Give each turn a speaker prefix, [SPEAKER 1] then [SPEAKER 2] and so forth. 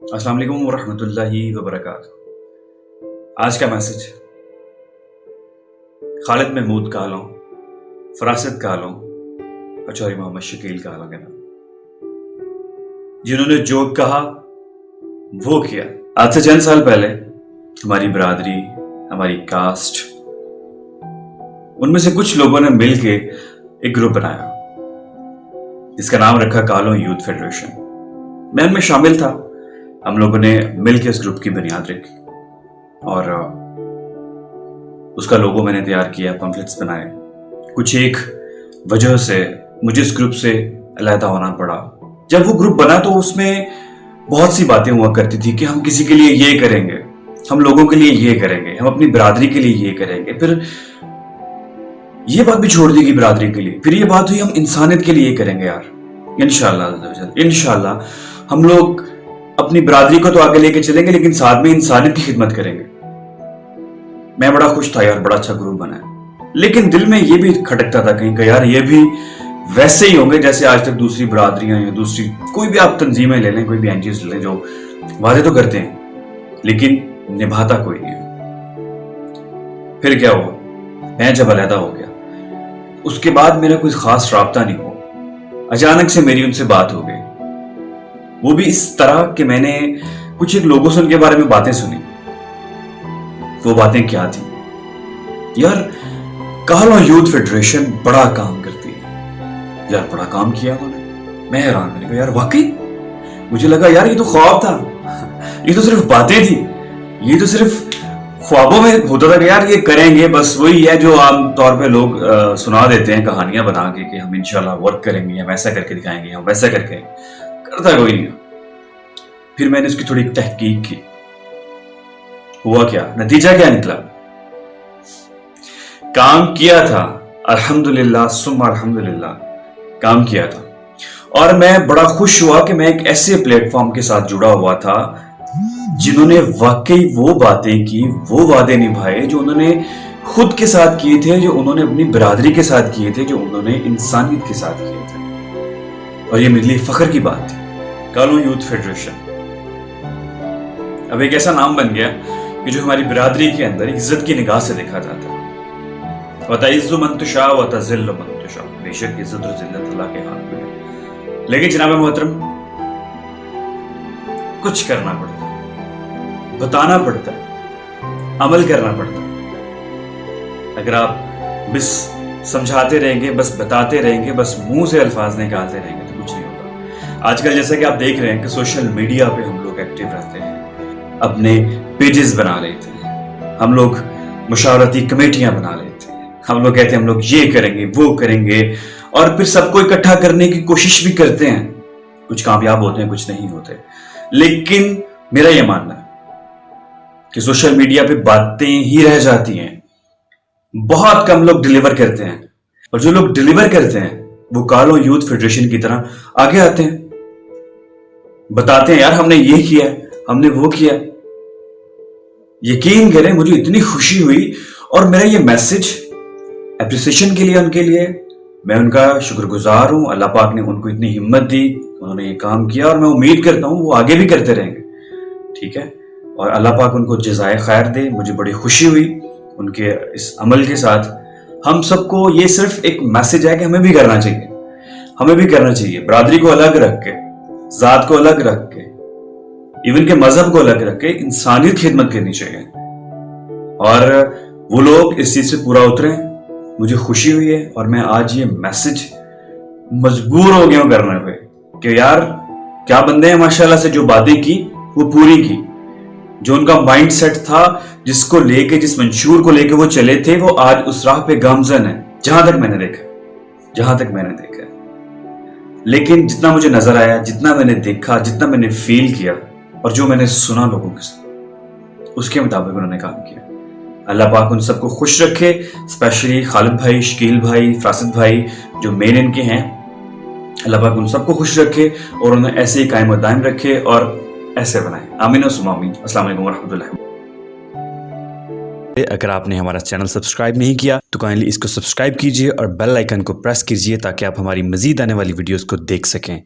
[SPEAKER 1] अस्सलाम वालेकुम वरहमतुल्लाहि वबरकातुहू। आज का मैसेज खालिद महमूद कालों, फरासत कालों और चौधरी मोहम्मद शकील कालों के नाम, जिन्होंने जो कहा वो किया। आज से चंद साल पहले हमारी बिरादरी, हमारी कास्ट, उनमें से कुछ लोगों ने मिलके एक ग्रुप बनाया जिसका नाम रखा कालों यूथ फेडरेशन। मैं उनमें शामिल था। हम लोगों ने मिलकर इस ग्रुप की बुनियाद रखी और उसका लोगो मैंने तैयार किया, पम्फलेट्स बनाए। कुछ एक वजह से मुझे इस ग्रुप से अलहदा होना पड़ा। जब वो ग्रुप बना तो उसमें बहुत सी बातें हुआ करती थी कि हम किसी के लिए ये करेंगे, हम लोगों के लिए ये करेंगे, हम अपनी बिरादरी के लिए ये करेंगे। फिर ये बात भी छोड़ दी गई बिरादरी के लिए। फिर ये बात हुई हम इंसानियत के लिए करेंगे यार, इंशाल्लाह हम लोग अपनी बिरादरी को तो आगे लेके चलेंगे लेकिन साथ में इंसानियत की खिदमत करेंगे। मैं बड़ा खुश था यार, बड़ा अच्छा ग्रुप बना है। लेकिन दिल में ये भी खटकता था कहीं का यार ये भी वैसे ही होंगे जैसे आज तक दूसरी बिरादरियां या दूसरी कोई भी आप तंजीमें ले लें, कोई भी एनजीओ ले लें, जो वादे तो करते हैं लेकिन निभाता कोई नहीं है। फिर क्या हुआ, मैं जब अलहदा हो गया उसके बाद मेरा कोई खास राब्ता नहीं हुआ। अचानक से मेरी उनसे बात हो गई, वो भी इस तरह कि मैंने कुछ एक लोगों से उनके बारे में बातें सुनी। वो बातें क्या थी यार, कालों यूथ फेडरेशन बड़ा काम करती है यार, बड़ा काम किया उन्होंने। मैं हैरान, मैंने कहा यार वाकई। मुझे लगा यार ये तो ख्वाब था, ये तो सिर्फ बातें थी, ये तो सिर्फ ख्वाबों में होता था कि यार ये करेंगे, बस वही है जो आम तौर पे लोग सुना देते हैं कहानियां बना के कि हम इंशाल्लाह वर्क करेंगे, हम ऐसा करके दिखाएंगे, हम वैसा करके। करता कोई नहीं। फिर मैंने उसकी थोड़ी तहकीक की। हुआ क्या, नतीजा क्या निकला, काम किया था अल्हम्दुलिल्लाह सुम्मा अल्हम्दुलिल्लाह, काम किया था। और मैं बड़ा खुश हुआ कि मैं एक ऐसे प्लेटफॉर्म के साथ जुड़ा हुआ था जिन्होंने वाकई वो बातें की, वो वादे निभाए जो उन्होंने खुद के साथ किए थे, जो उन्होंने अपनी बिरादरी के साथ किए थे, जो उन्होंने इंसानियत के साथ किए थे। और ये मेरे लिए फख्र की बात थी। कालों यूथ फेडरेशन अब एक ऐसा नाम बन गया कि जो हमारी बिरादरी के अंदर इज्जत की निगाह से देखा जाता है। वतइज़्ज़ु मन तुशा व तज़िल्लु मन तुशा, बेशक इज्जत और जिल्लत अल्लाह के हाथ में है। लेकिन जनाब मोहतरम, कुछ करना पड़ता है, बताना पड़ता है, अमल करना पड़ता है। अगर आप बस समझाते रहेंगे, बस बताते रहेंगे, बस मुंह से अल्फाज निकालते रहेंगे तो कुछ नहीं होगा। आजकल जैसा कि आप देख रहे हैं कि सोशल मीडिया पे हम लोग एक्टिव रहते हैं, अपने पेजेस बना लेते हैं, हम लोग मुशावरती कमेटियां बना लेते हैं, हम लोग कहते हैं हम लोग ये करेंगे वो करेंगे, और फिर सबको इकट्ठा करने की कोशिश भी करते हैं। कुछ कामयाब होते हैं, कुछ नहीं होते। लेकिन मेरा यह मानना है कि सोशल मीडिया पे बातें ही रह जाती हैं, बहुत कम लोग डिलीवर करते हैं। और जो लोग डिलीवर करते हैं वो कालों यूथ फेडरेशन की तरह आगे आते हैं, बताते हैं यार हमने ये किया, हमने वो किया। यकीन करें मुझे इतनी खुशी हुई, और मेरा ये मैसेज एप्रिसिएशन के लिए उनके लिए, मैं उनका शुक्रगुजार हूं। अल्लाह पाक ने उनको इतनी हिम्मत दी, उन्होंने ये काम किया, और मैं उम्मीद करता हूं वो आगे भी करते रहेंगे, ठीक है। और अल्लाह पाक उनको जज़ाए खैर दे। मुझे बड़ी खुशी हुई उनके इस अमल के साथ। हम सबको ये सिर्फ एक मैसेज है कि हमें भी करना चाहिए, हमें भी करना चाहिए। बिरादरी को अलग रख के, जात को अलग रख के, इवन के मजहब को अलग रख के इंसानियत खिदमत करनी चाहिए। और वो लोग इस चीज से पूरा उतरे, मुझे खुशी हुई है। और मैं आज ये मैसेज मजबूर हो गया हूं करने पे कि यार क्या बंदे हैं माशाल्लाह से, जो बातें की वो पूरी की। जो उनका माइंड सेट था, जिसको लेके, जिस मंशूर को लेके वो चले थे, वो आज उस राह पे गामजन है, जहां तक मैंने देखा। लेकिन जितना मुझे नजर आया, जितना मैंने देखा, जितना मैंने फील किया, और जो मैंने सुना लोगों के साथ, उसके मुताबिक उन्होंने काम किया। अल्लाह पाक उन सबको खुश रखे, स्पेशली खालिद भाई, शकील भाई, फरासत भाई जो मेन इनके हैं। अल्लाह पाक उन सबको खुश रखे और उन्हें ऐसे ही कायम और दायम रखे और ऐसे बनाए। आमीन व सुम्मा आमीन। अस्सलाम वालेकुम व रहमतुल्लाहि।
[SPEAKER 2] अगर आपने हमारा चैनल सब्सक्राइब नहीं किया तो काइंडली इसको सब्सक्राइब कीजिए और बेल आइकन को प्रेस कीजिए ताकि आप हमारी मजीद आने वाली वीडियोस को देख सकें।